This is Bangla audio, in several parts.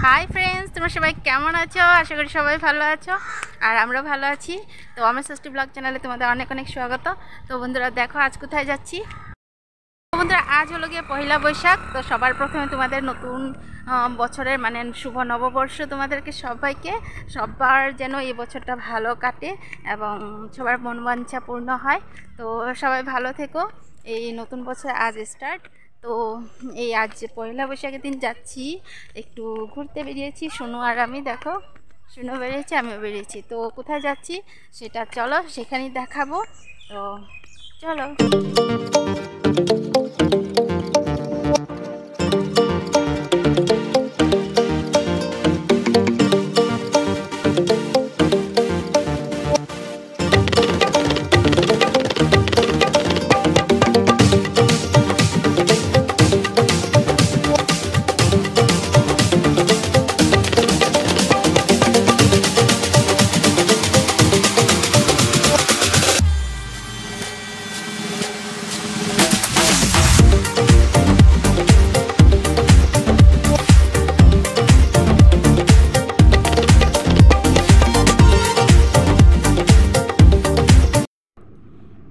হাই ফ্রেন্ডস, তোমরা সবাই কেমন আছো? আশা করি সবাই ভালো আছো, আর আমরা ভালো আছি। তো আমার ষষ্ঠী ব্লগ চ্যানেলে তোমাদের অনেক অনেক স্বাগত। তো বন্ধুরা দেখো আজ কোথায় যাচ্ছি। তো বন্ধুরা আজ হলো গিয়ে পয়লা বৈশাখ। তো সবার প্রথমে তোমাদের নতুন বছরের মানে শুভ নববর্ষ তোমাদেরকে সবাইকে। সবার যেন এই বছরটা ভালো কাটে এবং সবার মনোবাঞ্ছা পূর্ণ হয়। তো সবাই ভালো থেকো। এই নতুন বছর আজ স্টার্ট। তো এই আজ পয়লা বৈশাখের দিন যাচ্ছি, একটু ঘুরতে বেরিয়েছি সোনু আর আমি। দেখো সোনু বেরিয়েছি, আমিও বেরিয়েছি। তো কোথায় যাচ্ছি সেটা চলো সেখানেই দেখাবো। তো চলো।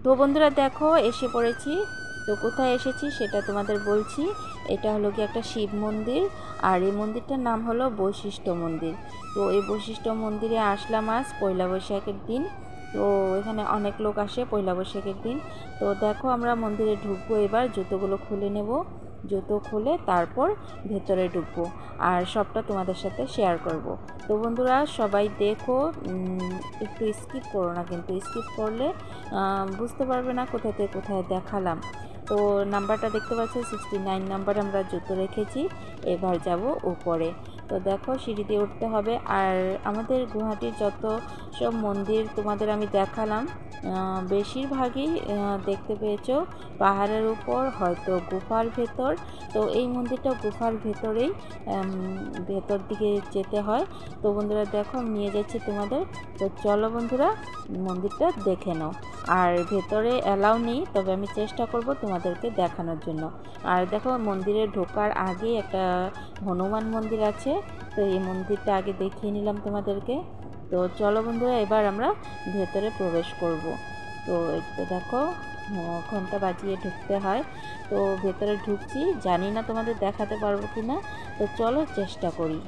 তো বন্ধুরা দেখো এসে পড়েছি। তো কোথায় এসেছি সেটা তোমাদের বলছি। এটা হলো কি একটা শিব মন্দির, আর এই মন্দিরটার নাম হলো বৈশিষ্ট্য মন্দির। তো এই বৈশিষ্ট্য মন্দিরে আসলাম আজ পয়লা বৈশাখের দিন। তো এখানে অনেক লোক আসে পয়লা বৈশাখের দিন। তো দেখো আমরা মন্দিরে ঢুকবো, এবার জুতোগুলো খুলে নেব। জুতো খুলে তারপর ভেতরে ঢুকবো, আর সবটা তোমাদের সাথে শেয়ার করব। তো বন্ধুরা সবাই দেখো, একটু স্কিপ করো না, কিন্তু স্কিপ করলে বুঝতে পারবে না কোথা থেকে কোথায় দেখালাম। তো নাম্বারটা দেখতে পাচ্ছ 69 নাম্বার আমরা জুতো রেখেছি। এবার যাব উপরে। তো দেখো সিঁড়ি দিয়ে উঠতে হবে। আর আমাদের গুয়াহাটির যত সব মন্দির তোমাদের আমি দেখালাম, বেশিরভাগই দেখতে পেয়েছো পাহাড়ের উপর, হয়তো গুফার ভেতর। তো এই মন্দিরটা গুফার ভেতরেই, ভেতর দিকে যেতে হয়। তো বন্ধুরা দেখো আমি নিয়ে যাচ্ছি তোমাদের। তো চলো বন্ধুরা মন্দিরটা দেখে নাও। আর ভেতরে অ্যালাউ নেই, তবে আমি চেষ্টা করব তোমাদেরকে দেখানোর জন্য। আর দেখো মন্দিরে ঢোকার আগে একটা হনুমান মন্দির আছে। তো এই মন্দিরটা আগে দেখিয়ে নিলাম তোমাদেরকে। তো চলো বন্ধুরা এবার আমরা ভেতরে প্রবেশ করব। তো একটু দেখো ঘন্টা বাজিয়ে ঢুকতে হয়। তো ভেতরে ঢুকছি, জানি না তোমাদের দেখাতে পারবো কি না। তো চলো চেষ্টা করি।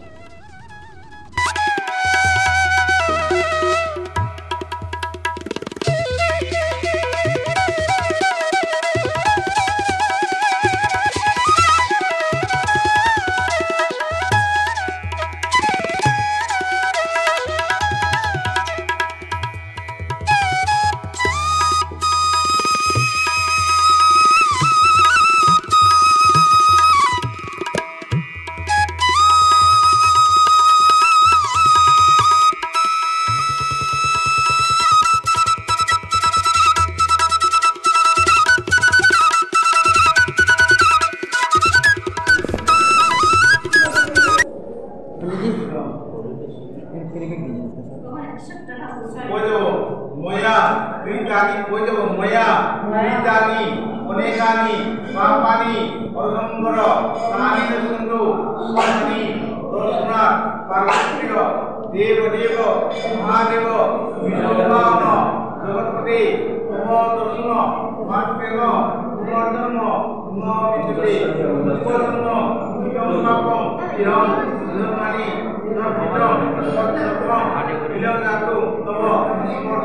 Moya, Ritani, Pojo, Moya, Ritani, Onegani, Papani, Organgoro, Sani Sundu, Sani, Rosna, Parasiro, Devo Devo, Mahadevo, Vishwabhano, Jagapati, Kumo Dosno, Matpeno, Kumardano, Kumo Vijay, Kumo, Kumo Kapom, Iram, Zumani, Kumo, Bilang satu, Tomo, Semua,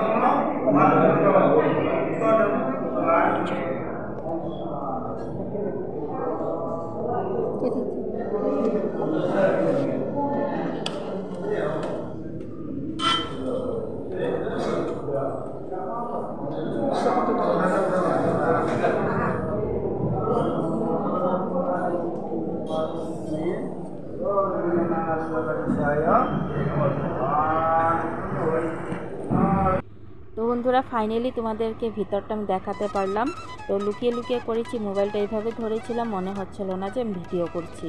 তো বন্ধুরা ফাইনালি তোমাদেরকে ভিতরটা আমি দেখাতে পারলাম। তো লুকিয়ে লুকিয়ে করেছি, মোবাইলটা এইভাবে ধরেছিলাম, মনে হচ্ছিল না যে আমি ভিডিও করছি।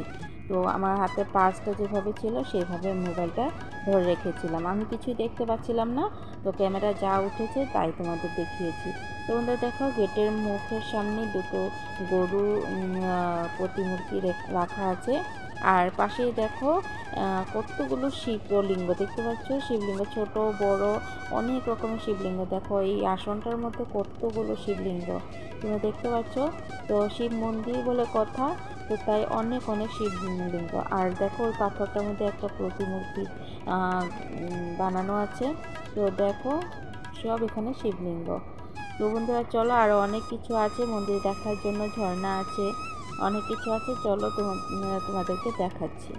তো আমার হাতে পার্সটা যেভাবে ছিল সেইভাবে মোবাইলটা ধরে রেখেছিলাম, আমি কিছুই দেখতে পাচ্ছিলাম না। তো ক্যামেরা যা উঠেছে তাই তোমাদের দেখিয়েছি। তো বন্ধুরা দেখো গেটের মুখের সামনে দুটো গরু প্রতিমূর্তি রাখা আছে। আর পাশেই দেখো কতগুলো শিবলিঙ্গ দেখতে পাচ্ছ। শিবলিঙ্গ ছোট বড় অনেক রকমের শিবলিঙ্গ। দেখো এই আসনটার মধ্যে কতগুলো শিবলিঙ্গ তুমি দেখতে পাচ্ছ। তো শিব মন্দির বলে কথা, তো তাই অনেক অনেক শিবলিঙ্গ। আর দেখো ওই পাথরটার মধ্যে একটা প্রতিমূর্তি বানানো আছে। তো দেখো সব এখানে শিবলিঙ্গ। তো বন্ধুরা চলো, আরও অনেক কিছু আছে মন্দির দেখার জন্য, ঝর্ণা আছে, অনেক কিছু আছে। চলো তোমাদেরকে দেখাচ্ছি।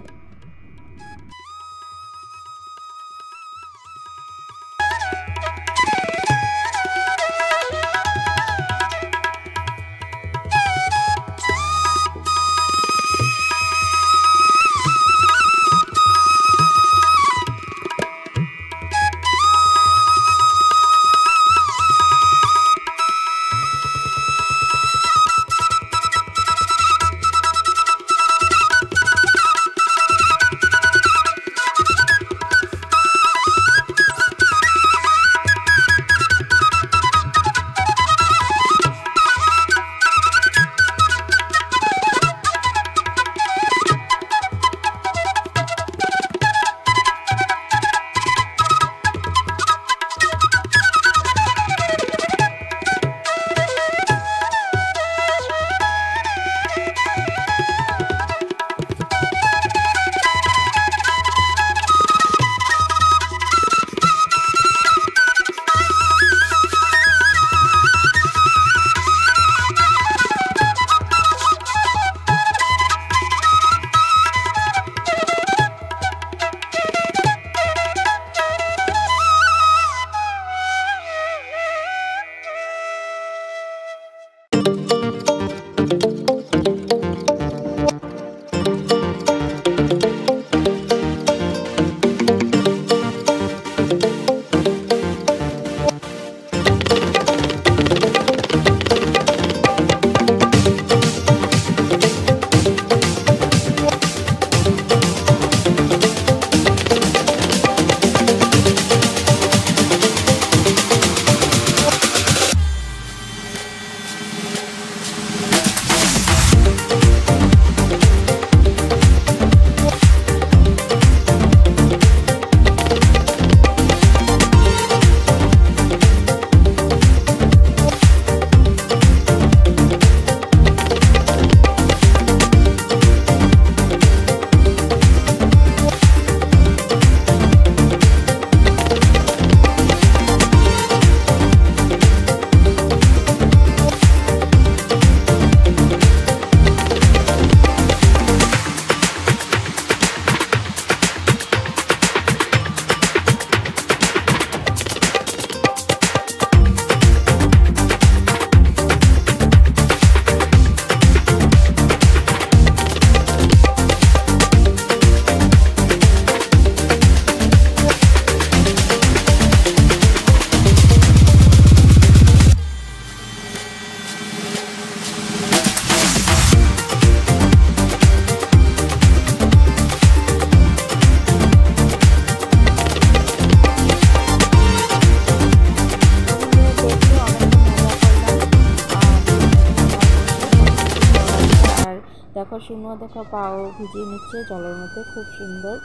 দেখো শুনো, দেখো পাও ভিজিয়ে নিচ্ছে জলের মধ্যে, খুব সুন্দর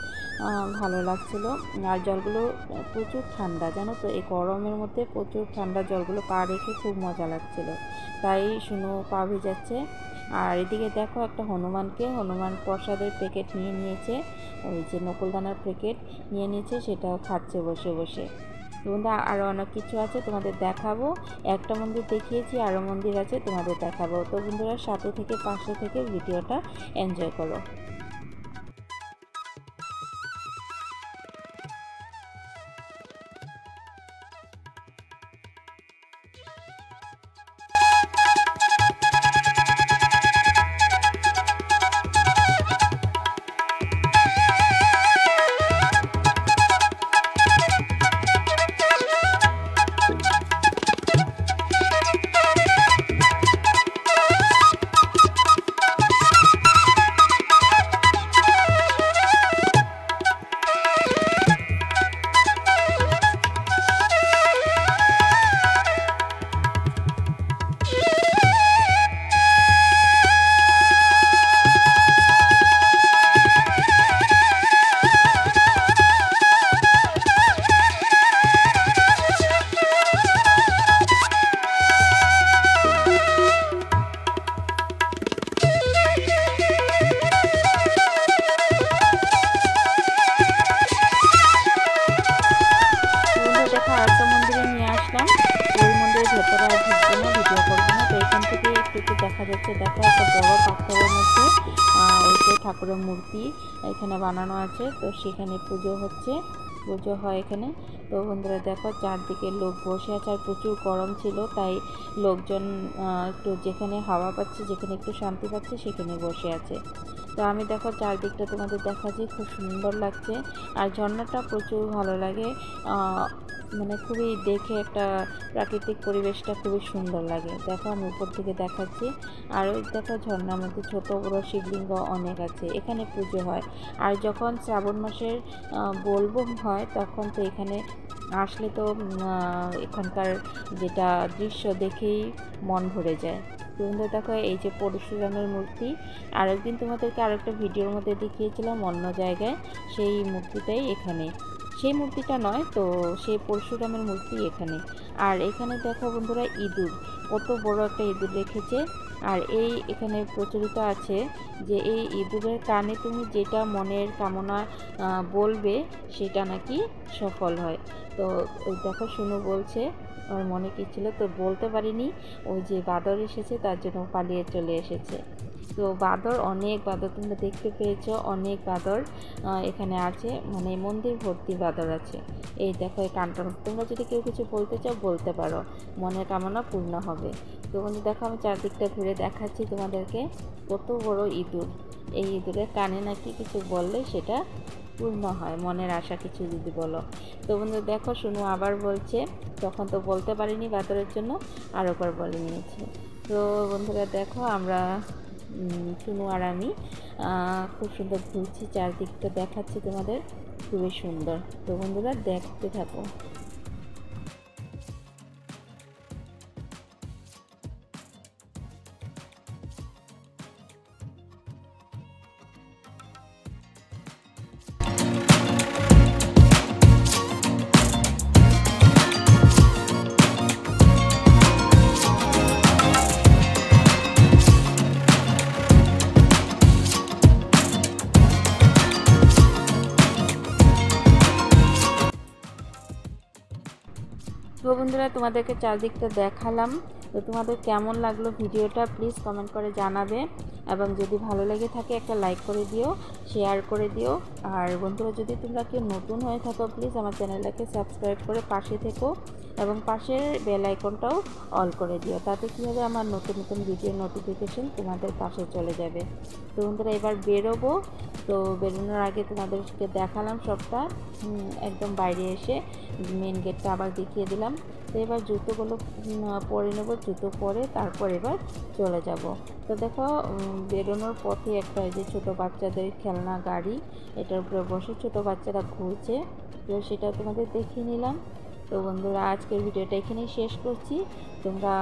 ভালো লাগছিল। আর জলগুলো প্রচুর ঠান্ডা, জানো তো এই গরমের মধ্যে প্রচুর ঠান্ডা জলগুলো পা রেখে খুব মজা লাগছিল, তাই শুনো পা ভিজাচ্ছে। আর এদিকে দেখো একটা হনুমান প্রসাদের প্যাকেট নিয়ে নিয়েছে, ওই যে নকুলদানার প্যাকেট নিয়ে নিয়েছে, সেটাও খাচ্ছে বসে বসে। বন্ধু আরও অনেক কিছু আছে তোমাদের দেখাবো, একটা মন্দির দেখিয়েছি, আরও মন্দির আছে তোমাদের দেখাবো। তো বন্ধুরা সাথে থেকে পাশে থেকে ভিডিওটা এনজয় করো। যাচ্ছে দেখো একটা বড় পাথরের মধ্যে ওইটা ঠাকুরের মূর্তি এখানে বানানো আছে। তো সেখানে পুজো হচ্ছে, পুজো হয় এখানে। তো বন্ধুরা দেখো চারদিকে লোক বসে আছে, আর প্রচুর গরম ছিল তাই লোকজন একটু যেখানে হাওয়া পাচ্ছে, যেখানে একটু শান্তি পাচ্ছে সেখানে বসে আছে। তো আমি দেখো চারদিকটা তোমাদের দেখাচ্ছি, খুব সুন্দর লাগছে। আর ঝর্ণাটা প্রচুর ভালো লাগে, মানে খুবই দেখে একটা প্রাকৃতিক পরিবেশটা খুবই সুন্দর লাগে। দেখো আমি উপর থেকে দেখাচ্ছি। আর ওই দেখো ঝর্ণার মধ্যে ছোট বড় শিবলিঙ্গ অনেক আছে, এখানে পুজো হয়। আর যখন শ্রাবণ মাসের বোলবম হয় তখন তো এখানে আসলে তো এখানকার যেটা দৃশ্য দেখেই মন ভরে যায়। তোমরা দেখো এই যে পরশুরামের মূর্তি, আরেকদিন তোমাদেরকে আরেকটা ভিডিওর মধ্যে দেখিয়েছিলাম অন্য জায়গায়, সেই মূর্তিটাই এখানে, সেই মূর্তিটা নয় তো সেই পরশুরামের মূর্তি এখানে। আর এখানে দেখো বন্ধুরা ইঁদুর, কত বড় একটা ইঁদুর রেখেছে। আর এই এখানে প্রচলিত আছে যে এই ইঁদুরের কানে তুমি যেটা মনের কামনা বলবে সেটা নাকি সফল হয়। তো ওই দেখো শুনু বলছে আমার মনে কী ছিল তো বলতে পারিনি, ওই যে বাদর এসেছে তার জন্য পালিয়ে চলে এসেছে। তো বাদর, অনেক বাদর তোমরা দেখতে পেয়েছো, অনেক বাদর এখানে আছে, মানে মন্দির ভর্তি বাদর আছে। এই দেখো এই কানটা, তোমরা যদি কেউ কিছু বলতে চাও বলতে পারো, মনের কামনা পূর্ণ হবে। তো বন্ধু দেখো আমি চারদিকটা ঘুরে দেখাচ্ছি তোমাদেরকে, কত বড় ইঁদুর। এই ইঁদুরের কানে নাকি কিছু বললে সেটা পূর্ণ হয়, মনের আশা কিছু যদি বলো। তো বন্ধু দেখো শুনু আবার বলছে, তখন তো বলতে পারিনি বাদরের জন্য, আর একবার বলে নিয়েছে। তো বন্ধুরা দেখো আমরা শুনু আর আমি খুব সুন্দর ঘুরছি, চারদিকটা দেখাচ্ছি তোমাদের, খুবই সুন্দর। তো বন্ধুরা দেখতে থাকো। তো বন্ধুরা তোমাদেরকে চারদিকটা দেখালাম, তো তোমাদের কেমন লাগলো ভিডিওটা প্লিজ কমেন্ট করে জানাবে, এবং যদি ভালো লেগে থাকে একটা লাইক করে দিও, শেয়ার করে দিও। আর বন্ধুরা যদি তোমরা কেউ নতুন হয়ে থাকো প্লিজ আমার চ্যানেলটাকে সাবস্ক্রাইব করে পাশে থেকো, এবং পাশের বেল আইকনটাও অল করে দিও, তাতে কী হবে আমার নতুন নতুন ভিডিওর নোটিফিকেশন তোমাদের পাশে চলে যাবে। তো বন্ধুরা এবার বেরোবো, তো বেরোনোর আগে তোমাদেরকে দেখালাম সবটা, একদম বাইরে এসে মেন গেটটা আবার দেখিয়ে দিলাম। তো এবার জুতোগুলো পরে নেব, জুতো পরে তারপর এবার চলে যাব। তো দেখো বেরোনোর পথে একটা যে ছোটো বাচ্চাদের খেলনা গাড়ি, এটার উপরে বসে ছোটো বাচ্চারা ঘুরছে, তো সেটা তোমাদের দেখিয়ে নিলাম। তো বন্ধুরা আজকের ভিডিওটা এখানেই শেষ করছি। তোমরা